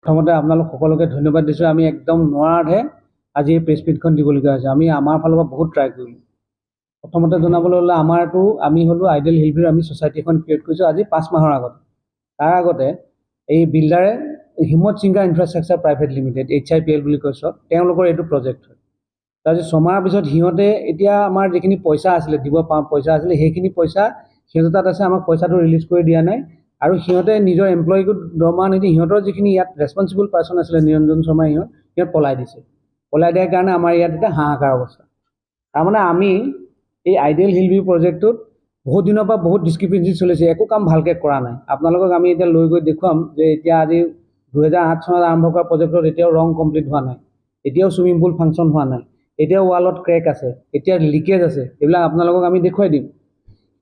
প্ৰথমতে আপোনালোক সকলোকে ধন্যবাদ দিছোঁ। আমি একদম নোৱাৰাতহে আজি এই প্ৰেছ মিটখন দিবলগীয়া হৈছে। আমি আমাৰ ফালৰ পৰা বহুত ট্ৰাই কৰিলোঁ। প্ৰথমতে জনাবলৈ হ'লে আমি হ'লোঁ আইডিয়েল হিলভিউ আমি ছ'চাইটি এখন ক্ৰিয়েট কৰিছোঁ আজি 5 মাহৰ আগত। তাৰ আগতে এই বিল্ডাৰে হিমত চিংগা ইনফ্ৰাষ্ট্ৰাকচাৰ প্ৰাইভেট লিমিটেড HIPL বুলি কৈছোঁ, তেওঁলোকৰ এইটো প্ৰজেক্ট হয়। তাৰপিছত 6 মাহৰ পিছত সিহঁতে এতিয়া আমাৰ যিখিনি পইচা আছিলে দিব পইচা আছিলে সেইখিনি পইচা সিহঁতৰ তাত আছে, আমাক পইচাটো ৰিলিজ কৰি দিয়া নাই। আৰু সিহঁতে নিজৰ এমপ্লয়ীকো দৰমহা নিদি সিহঁতৰ যিখিনি ইয়াত ৰেছপনচিবল পাৰ্চন আছিলে নিৰঞ্জন শৰ্মা সিহঁত পলাই দিছে। পলাই দিয়াৰ কাৰণে আমাৰ ইয়াত এতিয়া হাহাকাৰ অৱস্থা। তাৰমানে আমি এই আইডিয়েল হিলভিউ প্ৰজেক্টটোত বহুত দিনৰ পৰা বহুত ডিছক্ৰিপেঞ্চি চলিছে, একো কাম ভালকৈ কৰা নাই। আপোনালোকক আমি এতিয়া লৈ গৈ দেখুৱাম যে এতিয়া আজি 2008 চনত আৰম্ভ কৰা প্ৰজেক্টত এতিয়াও ৰং কমপ্লিট হোৱা নাই, এতিয়াও ছুইমিং পুল ফাংচন হোৱা নাই, এতিয়াও ৱালত ক্ৰেক আছে, এতিয়া লিকেজ আছে। এইবিলাক আপোনালোকক আমি দেখুৱাই দিম।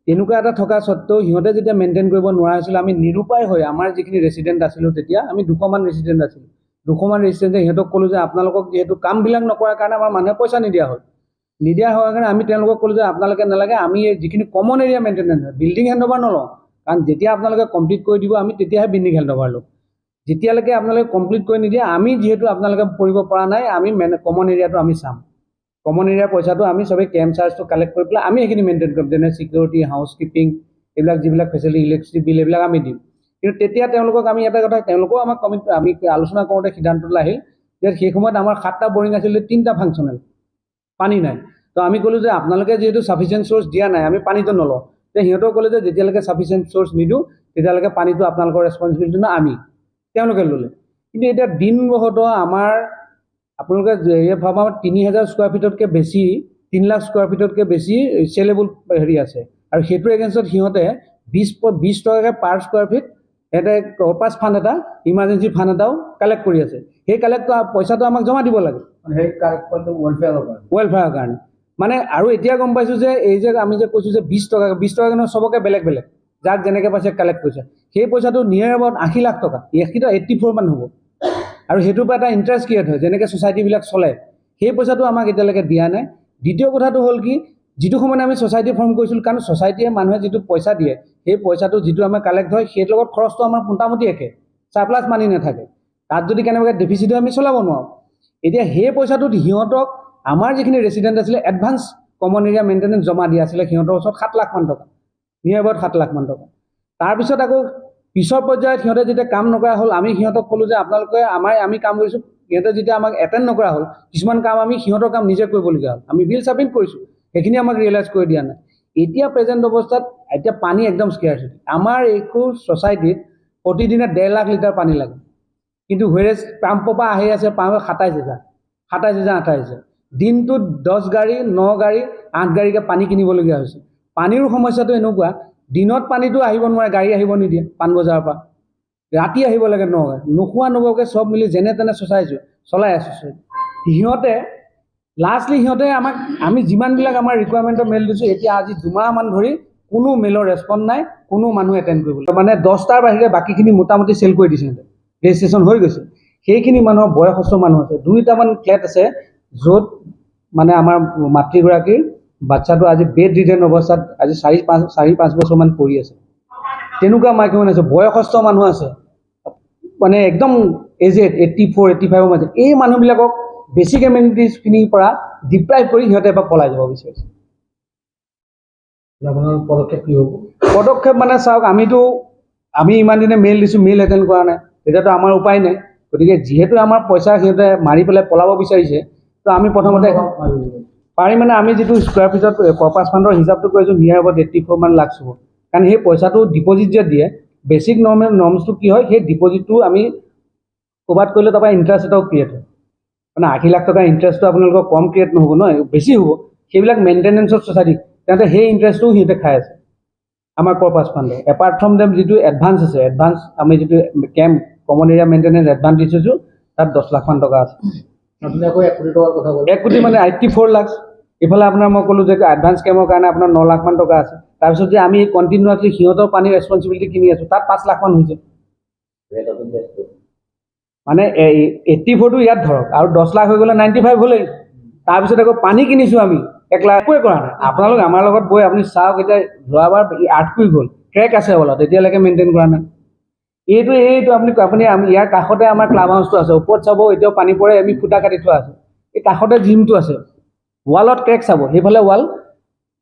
তেনেকুৱা এটা থকা স্বত্বেও সিহঁতে যেতিয়া মেইনটেইন কৰিব নোৱাৰা হৈছিল, আমি নিৰুপায় হৈ আমাৰ যিখিনি ৰেচিডেণ্ট আছিলোঁ তেতিয়া আমি 200মান ৰেচিডেণ্ট আছিলোঁ। 200মান ৰেচিডেণ্টে সিহঁতক ক'লোঁ যে আপোনালোকক যিহেতু কামবিলাক নকৰাৰ কাৰণে আমাৰ মানুহে পইচা নিদিয়া হ'ল। নিদিয়া হোৱাৰ কাৰণে আমি তেওঁলোকক ক'লোঁ যে আপোনালোকে নালাগে, আমি যিখিনি কমন এৰিয়া মেইনটেনেঞ্চ হয় বিল্ডিং হেণ্ডঅভাৰ নলওঁ, কাৰণ যেতিয়া আপোনালোকে কমপ্লিট কৰি দিব আমি তেতিয়াহে বিল্ডিং হেণ্ডঅভাৰ লওঁ। যেতিয়ালৈকে আপোনালোকে কমপ্লিট কৰি নিদিয়ে আমি যিহেতু আপোনালোকে কৰিব পৰা নাই আমি কমন এৰিয়াটো আমি চাম। কমন এৰিয়াৰ পইচাটো আমি চবেই কেম্প চাৰ্জটো কালেক্ট কৰি পেলাই আমি সেইখিনি মেইনটেইন কৰিম, যেনে ছিকিউৰিটি, হাউচকিপিং, এইবিলাক যিবিলাক ফেচিলিটি, ইলেক্ট্ৰিচিটি বিল এইবিলাক আমি দিম। কিন্তু তেতিয়া তেওঁলোকক আমি এটা কথা, তেওঁলোকেও আমাক আমি আলোচনা কৰোঁতে সিদ্ধান্তলৈ আহিল যে সেই সময়ত আমাৰ 7টা বৰিং আছিলে, 3টা ফাংচনেল, পানী নাই। তো আমি ক'লোঁ যে আপোনালোকে যিহেতু ছাফিচিয়েণ্ট চ'ৰ্চ দিয়া নাই আমি পানীটো নলওঁ। তেতিয়া সিহঁতেও ক'লে যে যেতিয়ালৈকে ছাফিচিয়েণ্ট চ'ৰ্চ নিদিওঁ তেতিয়ালৈকে পানীটো আপোনালোকৰ ৰেছপনচিবিলিটি নহয়, আমি। তেওঁলোকে ল'লে। কিন্তু এতিয়া দিনবহত আমাৰ আপোনালোকে ভাবা 3000 স্কোৱাৰ ফিটতকৈ বেছি, 3 লাখ স্কোৱাৰ ফিটতকৈ বেছি চেলেবল হেৰি আছে। আৰু সেইটোৰ এগেইনষ্টত সিহঁতে 20 টকাকৈ পাৰ স্কোৱাৰ ফিট সিহঁতে কৰ্পাছ ফাণ্ড এটা, ইমাৰ্জেঞ্চি ফাণ্ড এটাও কালেক্ট কৰি আছে। সেই পইচাটো আমাক জমা দিব লাগে, সেই কালেক্টটো ৱেলফেয়াৰৰ কাৰণে। মানে আৰু এতিয়া গম পাইছোঁ যে এই যে আমি যে কৈছোঁ যে 20 টকা কিন্তু চবকে বেলেগ বেলেগ, যাক যেনেকৈ পাইছে কালেক্ট কৰিছে। সেই পইচাটো নিয়েৰ এবাউট 80 লাখ টকা, 84 মান হ'ব। আৰু সেইটোৰ পৰা এটা ইণ্টাৰেষ্ট ক্ৰিয়েট হয়, যেনেকৈ ছ'চাইটিবিলাক চলে। সেই পইচাটো আমাক এতিয়ালৈকে দিয়া নাই। দ্বিতীয় কথাটো হ'ল কি, যিটো সময়ত আমি ছ'চাইটি ফৰ্ম কৰিছিলোঁ, কাৰণ ছ'চাইটিয়ে মানুহে যিটো পইচা দিয়ে সেই পইচাটো যিটো আমাৰ কালেক্ট হয় সেইটোৰ লগত খৰচটো আমাৰ মোটামুটি একে, ছাৰপ্লাছ মানি নাথাকে। তাত যদি কেনেবাকৈ ডেফিচিট হয় আমি চলাব নোৱাৰোঁ। এতিয়া সেই পইচাটোত সিহঁতক আমাৰ যিখিনি ৰেচিডেণ্ট আছিলে এডভান্স কমন এৰিয়া মেইনটেনেঞ্চ জমা দিয়া আছিলে সিহঁতৰ ওচৰত 7 লাখ মান টকা, নিয়েৰ এবাউট 7 লাখ মান টকা। তাৰপিছত আকৌ পিছৰ পৰ্যায়ত সিহঁতে যেতিয়া কাম নকৰা হ'ল আমি সিহঁতক ক'লোঁ যে আপোনালোকে আমি কাম কৰিছোঁ, সিহঁতে যেতিয়া আমাক এটেণ্ড নকৰা হ'ল কিছুমান কাম আমি সিহঁতৰ কাম নিজে কৰিবলগীয়া হ'ল। আমি বিল ছাবমিট কৰিছোঁ, সেইখিনি আমাক ৰিয়েলাইজ কৰি দিয়া নাই। এতিয়া প্ৰেজেণ্ট অৱস্থাত এতিয়া পানী একদম স্কেয়াৰচিটি। আমাৰ এইটো ছ'চাইটিত প্ৰতিদিনে 1.5 লাখ লিটাৰ পানী লাগে, কিন্তু হুৱেৰেজ পাম্পৰ পৰা আহি আছে 27,000, 28,000। দিনটোত 10 গাড়ী, 9 গাড়ী, 8 গাড়ীকৈ পানী কিনিবলগীয়া হৈছে। পানীৰো সমস্যাটো এনেকুৱা, দিনত পানীটো আহিব নোৱাৰে, গাড়ী আহিব নিদিয়ে পাণবজাৰৰ পৰা, ৰাতি আহিব লাগে 9 গাড়ী, নোখোৱা নোবোৱাকৈ চব মিলি যেনে তেনে চলাই আছোঁ। সিহঁতে আমাক আমি যিমানবিলাক আমাৰ ৰিকুৱাৰমেণ্টৰ মেইল দিছোঁ এতিয়া আজি 2 মাহমান ধৰি কোনো মেইলৰ ৰেছপন্স নাই, কোনো মানুহ এটেণ্ড কৰিবলৈ মানে 10টাৰ বাহিৰে বাকীখিনি মোটামুটি চেল কৰি দিছে। সিহঁতে ৰেজিষ্ট্ৰেশ্যন হৈ গৈছে। সেইখিনি মানুহৰ বয়সস্থ মানুহ আছে, 2টামান ফ্লেট আছে য'ত মানে আমাৰ মাতৃগৰাকীৰ বাচ্চাটো আজি বেড ৰিডেন অৱস্থাত আজি 4-5 বছৰমান পৰি আছে। তেনেকুৱা মাইকী মানুহ আছে, বয়সস্থ মানুহ আছে, মানে একদম এজেড 84-85 মাজত। এই মানুহবিলাকক বেছিক এমিনিটিজখিনিৰ পৰা ডিপ্ৰাইভ কৰি সিহঁতে এবাৰ পলাই যাব বিচাৰিছে। আপোনাৰ পদক্ষেপ কি হ'ব? পদক্ষেপ মানে চাওক, আমি ইমান দিনে মেইল দিছোঁ, মেইল এটেণ্ড কৰা নাই, তেতিয়াতো আমাৰ উপায় নাই। গতিকে যিহেতু আমাৰ পইচা সিহঁতে মাৰি পেলাই পলাব বিচাৰিছে, তো আমি প্ৰথমতে পাৰি মানে আমি যিটো স্কোৱাৰ ফিটত কৰ্পাছ ফাণ্ডৰ হিচাপটো কৰিছোঁ নিয়েৰ এবাউট 84 মান লাখ হ'ব। কাৰণ সেই পইচাটো ডিপজিট যে দিয়ে, বেছিক নৰ্মছটো কি হয়, সেই ডিপজিটটো আমি ক'ৰবাত কৰিলে তাৰপৰা ইণ্টাৰেষ্ট এটাও ক্ৰিয়েট হয়। মানে 80 লাখ টকাৰ ইণ্টাৰেষ্টটো আপোনালোকৰ কম ক্ৰিয়েট নহ'ব নহয়, বেছি হ'ব। সেইবিলাক মেইনটেনেঞ্চৰ ছ'চাইটি তেন্তে সেই ইণ্টাৰেষ্টটোও সিহঁতে খাই আছে আমাৰ কৰ্পাছ ফাণ্ডে। এপাৰ্ট ফ্ৰম দেম যিটো এডভান্স আছে, আমি যিটো camp common area maintenance advance দি থৈছোঁ তাত 10 লাখ মান টকা আছে। আপুনি আকৌ 1 কোটি টকাৰ কথা ক'লে। 1 কোটি মানে 84 লাখ। এইফালে আপোনাৰ মই ক'লোঁ যে এডভান্স কেমৰ কাৰণে আপোনাৰ 9 লাখ মান টকা আছে। তাৰপিছত যে আমি কণ্টিনিউৱাছলি সিহঁতৰ পানীৰ ৰেছপনচিবিলিটি কিনি আছোঁ তাত 5 লাখ মান হৈছে। মানে 84টো ইয়াত ধৰক আৰু 10 লাখ হৈ গ'লে 95 হ'লেই। তাৰপিছত আকৌ পানী কিনিছোঁ আমি 1 লাখ, একোৱে কৰা নাই। আপোনালোক আমাৰ লগত গৈ আপুনি চাওক, এতিয়া যোৱাবাৰ আৰ্থকুইক হ'ল, ক্ৰেক আছে অলপ, তেতিয়ালৈকে মেইনটেইন কৰা নাই। এইটো আপুনি আমি ইয়াৰ কাষতে আমাৰ ক্লাব হাউচটো আছে, ওপৰত চাব এতিয়াও পানী পৰে, আমি ফুটা কাটি থোৱা আছে। এই কাষতে জিমটো আছে, ৱালত ক্ৰেক চাব, সেইফালে ৱাল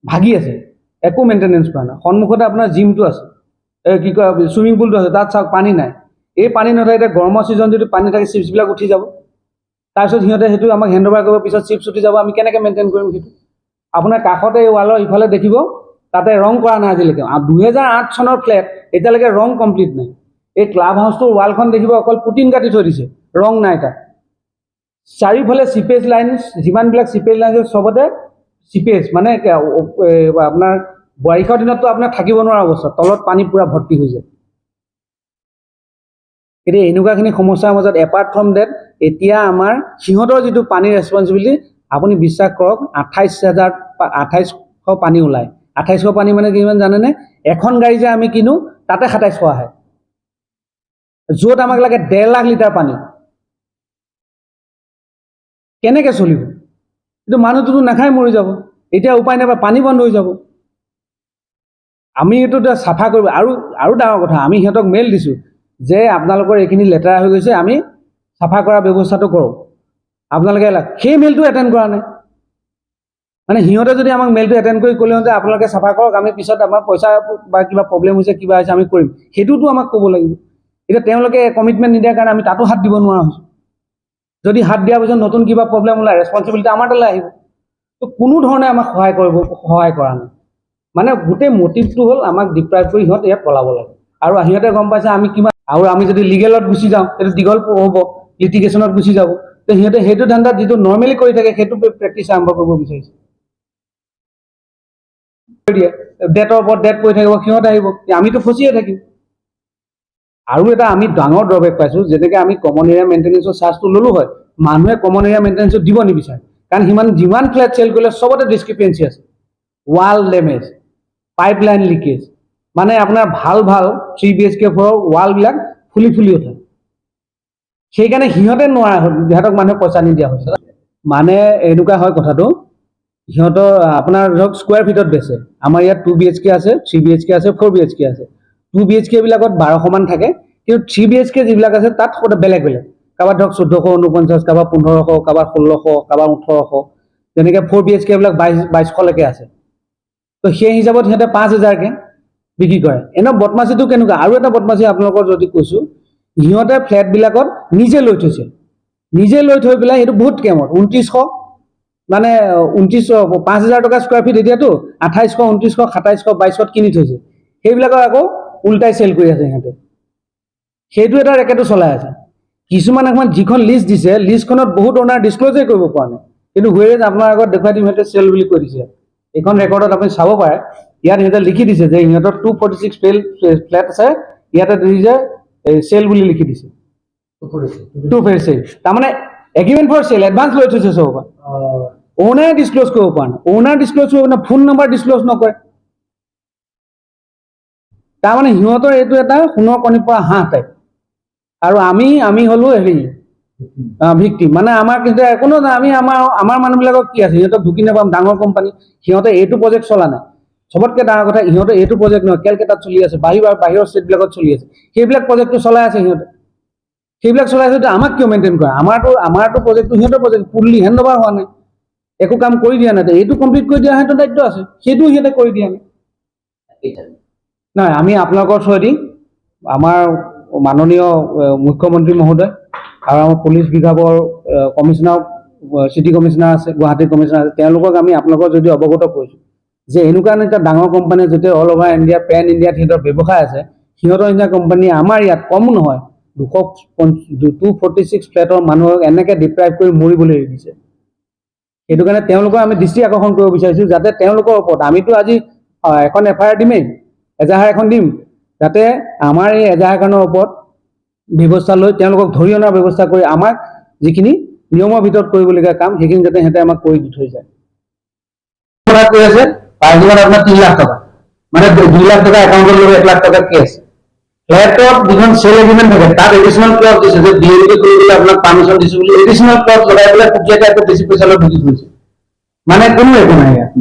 ভাগি আছে, একো মেইনটেনেঞ্চ কৰা নাই। সন্মুখতে আপোনাৰ জিমটো আছে, কি কয় চুইমিং পুলটো আছে, তাত চাওক পানী নাই। এই পানী নথাকে, এতিয়া গৰমৰ ছিজন যদি পানী থাকে চিপছবিলাক উঠি যাব, তাৰপিছত সিহঁতে সেইটো আমাক হেণ্ড অভাৰ কৰিব, পিছত চিপছ উঠি যাব, আমি কেনেকৈ মেইনটেইন কৰিম সেইটো। আপোনাৰ কাষতে এই ৱালৰ ইফালে দেখিব, তাতে ৰং কৰা নাই আজিলৈকে। 2008 চনৰ ফ্লেট, এতিয়ালৈকে ৰং কমপ্লিট নাই। এই ক্লাব হাউচটোৰ ৱালখন দেখিব, অকল পুটিন কাটি থৈ দিছে, ৰং নাই তাত। চাৰিওফালে চিপেজ লাইন, যিমানবিলাক চিপেজ লাইন আছে চবতে চিপেজ, মানে আপোনাৰ বাৰিষাৰ দিনততো আপোনাৰ থাকিব নোৱাৰা অৱস্থা, তলত পানী পূৰা ভৰ্তি হৈ যায়। এতিয়া এনেকুৱাখিনি সমস্যাৰ মাজত এপাৰ্ট ফ্ৰম ডেট, এতিয়া আমাৰ সিহঁতৰ যিটো পানীৰ ৰেচপনচিবিলিটি, আপুনি বিশ্বাস কৰক 28,000 পানী ওলায়। 2800 পানী মানে কিমান জানেনে? এখন গাড়ী যে আমি কিনো তাতে 2700 আহে, য'ত আমাক লাগে 1.5 লাখ লিটাৰ পানী। কেনেকৈ চলিব? কিন্তু মানুহটোতো নাখাই মৰি যাব। এতিয়া উপায় নাপায়, পানী বন্ধ হৈ যাব। আমি এইটো চাফা কৰিব। আৰু ডাঙৰ কথা, আমি সিহঁতক মেইল দিছোঁ যে আপোনালোকৰ এইখিনি লেতেৰা হৈ গৈছে, আমি চাফা কৰাৰ ব্যৱস্থাটো কৰোঁ, আপোনালোকে সেই মেইলটো এটেণ্ড কৰা নাই। মানে সিহঁতে যদি আমাক মেইলটো এটেণ্ড কৰি ক'লে যে আপোনালোকে চাফা কৰক, আমি পিছত আমাৰ পইচা বা কিবা প্ৰব্লেম হৈছে, কিবা হৈছে আমি কৰিম, সেইটোতো আমাক ক'ব লাগিব। এতিয়া তেওঁলোকে কমিটমেণ্ট নিদিয়াৰ কাৰণে আমি তাতো হাত দিব নোৱাৰা হৈছোঁ। যদি হাত দিয়াৰ পিছত নতুন কিবা প্ৰব্লেম ওলায়, ৰেচপনচিবিলিটি আমাৰ তালৈ আহিব। তো কোনো ধৰণে আমাক সহায় কৰা নাই। মানে গোটেই মটিভটো হ'ল আমাক ডিপ্ৰাইভ কৰি সিহঁত ইয়াত পলাব লাগে। আৰু সিহঁতে গম পাইছে আমি কিমান, আৰু আমি যদি লিগেলত গুচি যাওঁ সেইটো দীঘল হ'ব, লিটিগেশ্যনত গুচি যাব। তো সিহঁতে সেইটো ধান্দাত যিটো নৰ্মেলি কৰি থাকে সেইটো প্ৰেক্টিচ আৰম্ভ কৰিব বিচাৰিছে। ডেটৰ ওপৰত ডেট পৰি থাকিব, সিহঁত আহিব, আমিতো ফচিয়ে থাকিম। আৰু এটা আমি ডাঙৰ ড্ৰবেক পাইছোঁ, যেনেকৈ আমি কমন এৰিয়া মেইনটেনেঞ্চৰ চাৰ্জটো ল'লোঁ হয়, মানুহে কমন এৰিয়া মেইনটেনেঞ্চত দিব নিবিচাৰে। কাৰণ যিমান ফ্লেট চেল কৰিলে চবতে ডিছক্ৰিপেঞ্চি আছে। Wall damage, pipe line leakage, মানে আপোনাৰ ভাল 3 BHK ফ্ল'ৰৰ ৱালবিলাক ফুলি উঠে। সেইকাৰণে সিহঁতে নোৱাৰা হ'ল, সিহঁতক মানুহে পইচা নিদিয়া হৈছে। মানে এনেকুৱা হয় কথাটো, সিহঁতৰ আপোনাৰ ধৰক স্কুৱাৰ ফিটত বেচে। আমাৰ ইয়াত 2 BHK আছে, 3 BHK আছে, 4 BHK আছে। 2 BHK বিলাকত 1200 মান থাকে, কিন্তু 3 BHK যিবিলাক আছে তাত বেলেগ বেলেগ। কাৰোবাৰ ধৰক 1449, কাৰোবাৰ 1500, কাৰোবাৰ 1600, কাৰোবাৰ 1800, তেনেকৈ 4 BHK বিলাক 2200লৈকে আছে। তো সেই হিচাপত সিহঁতে 5000কৈ বিক্ৰী কৰে। এনেও বদমাচিটো কেনেকুৱা, আৰু এটা বদমাচি আপোনালোকৰ যদি কৈছোঁ, সিহঁতে ফ্লেটবিলাকত নিজে লৈ থৈছে, নিজে লৈ থৈ পেলাই সেইটো বহুত কেমত 2900, মানে 5000 টকা স্কুৱাৰ ফিট, এতিয়াতো 2800, 2900, 2700, 2200 কিনি থৈছে। সেইবিলাকক আকৌ উল্টাই চেল কৰি আছে সিহঁতে। সেইটো এটা ৰেকেটো চলাই আছে। কিছুমান সময়ত যিখন লিষ্ট দিছে, লিষ্টখনত বহুত অ'নাৰ ডিছক্ল'জে কৰিব পৰা নাই, কিন্তু হুৱেজ আপোনাৰ আগত দেখুৱাই দিম, সিহঁতে চেল বুলি কৈ দিছে। এইখন ৰেকৰ্ডত আপুনি চাব পাৰে, ইয়াত সিহঁতে লিখি দিছে যে সিহঁতৰ 246 ফ্লেট আছে, ইয়াতে দিছে চেল বুলি লিখি দিছে। 246, তাৰমানে এগ্ৰিমেণ্ট ফৰ চেল, এডভান্স লৈ থৈছে চব। অ'নাৰে ডিছক্ল'জ কৰিব পৰা নাই, অ'নাৰ ডিছক্ল'জ কৰিব নাই, ফোন নম্বৰ ডিছক্ল'জ নকৰে। তাৰমানে সিহঁতৰ এইটো এটা সোণৰ কণী পৰা হাঁহ টাইপ। আৰু আমি হ'লো ভিক্টিম, মানে আমাৰ কিন্তু একো নাই। আমি আমাৰ মানুহবিলাকক কি আছে, সিহঁতক ঢুকি নাপাম, ডাঙৰ কোম্পানী, সিহঁতে এইটো প্ৰজেক্ট চলা নাই। চবতকৈ ডাঙৰ কথা, সিহঁতে এইটো প্ৰজেক্ট নহয়, কেলকাতাত চলি আছে, বাহিৰৰ ষ্টেটবিলাকত চলি আছে, সেইবিলাক প্ৰজেক্টটো চলাই আছে সিহঁতে। সেইবিলাক চলাই আছে, আমাক কিয় মেইনটেইন কৰে? আমাৰতো প্ৰজেক্টটো সিহঁতৰ প্ৰজেক্ট ফুললি হেণ্ড অভাৰ হোৱা নাই, একো কাম কৰি দিয়া নাই। এইটো কমপ্লিট কৰি দিয়া সিহঁতৰ দায়িত্ব আছে, সেইটো সিহঁতে কৰি দিয়া নাই। নাই, আমি আপোনালোকৰ থ্ৰুৱেদি আমাৰ মাননীয় মুখ্যমন্ত্ৰী মহোদয় আৰু আমাৰ পুলিচ বিভাগৰ কমিশ্যনাৰ, চিটি কমিশ্যনাৰ আছে, গুৱাহাটী কমিশ্যনাৰ আছে, তেওঁলোকক আমি আপোনালোকৰ যদি অৱগত কৰিছোঁ যে এনেকুৱা এটা ডাঙৰ কোম্পানী যেতিয়া অল অভাৰ ইণ্ডিয়া, পেন ইণ্ডিয়াত সিহঁতৰ ব্যৱসায় আছে, সিহঁতৰ নিচিনা কোম্পানী আমাৰ ইয়াত কম নহয় 246 ফ্লেটৰ মানুহক এনেকৈ ডিপ্ৰাইভ কৰি মৰিবলৈ এৰি দিছে। সেইটো কাৰণে তেওঁলোকক আমি দৃষ্টি আকৰ্ষণ কৰিব বিচাৰিছোঁ, যাতে তেওঁলোকৰ ওপৰত আমিতো আজি এখন FIR দিমেই, এজাহাৰ এখন দিম, যাতে আমাৰ এই এজাহাৰখনৰ ওপৰত ব্যৱস্থা লৈ তেওঁলোকক ধৰি অনাৰ ব্যৱস্থা কৰি আমাক যিখিনি নিয়মৰ ভিতৰত কৰিবলগীয়া কাম সেইখিনি যাতে সিহঁতে আমাক কৰি দি থৈ যায়। কৈ আছে পাঁচদিনত আপোনাৰ 3 লাখ টকা, মানে 2 লাখ টকা একাউণ্টত লৈ 1 লাখ টকা কেছ। ফ্লেটত যিখন চেল এগ্ৰিমেণ্ট থাকে তাত এডিশ্যনেল ক্লজ দিছে যে DLD কৰিবলৈ আপোনাক পাৰ্মিশ্যন দিছোঁ বুলি, এডিশ্যনেল ক্লজ লগাই পেলাই প্ৰক্ৰিয়াতে আকৌ বেছি পইচা লৈ বিক্ৰী কৰিছে। মানে কোনো একো নাই ইয়াত।